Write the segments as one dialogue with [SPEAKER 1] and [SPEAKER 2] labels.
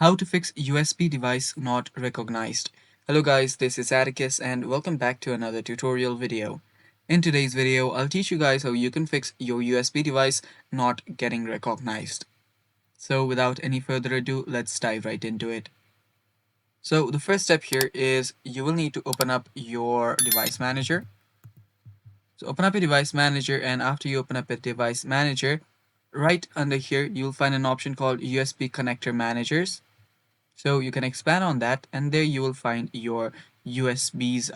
[SPEAKER 1] How to fix USB device not recognized. Hello guys, this is Atticus and welcome back to another tutorial video. In today's video, I'll teach you guys how you can fix your USB device not getting recognized. So without any further ado, let's dive right into it. So the first step here is you will need to open up your device manager. So open up your device manager, and after you open up a device manager, right under here, you'll find an option called USB connector managers. So you can expand on that, and there you will find your USB's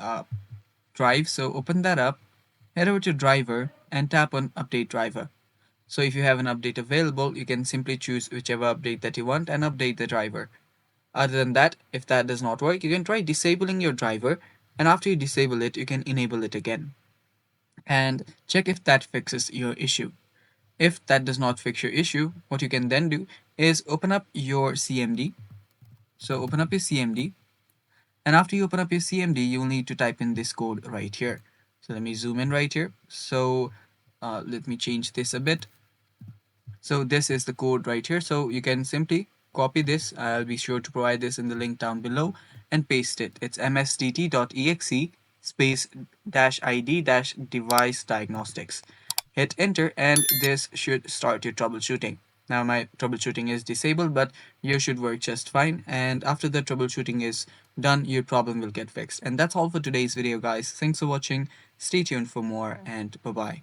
[SPEAKER 1] drive. So open that up, head over to driver and tap on update driver. So if you have an update available, you can simply choose whichever update that you want and update the driver. Other than that, if that does not work, you can try disabling your driver, and after you disable it, you can enable it again and check if that fixes your issue. If that does not fix your issue, what you can then do is open up your CMD. So open up your CMD. And after you open up your CMD, you'll need to type in this code right here. So let me zoom in right here. So let me change this a bit. So this is the code right here. So you can simply copy this. I'll be sure to provide this in the link down below and paste it. It's msdt.exe space -id device diagnostics. Hit enter and this should start your troubleshooting. Now my troubleshooting is disabled, but yours should work just fine. And after the troubleshooting is done, your problem will get fixed. And that's all for today's video, guys. Thanks for watching. Stay tuned for more, and bye-bye.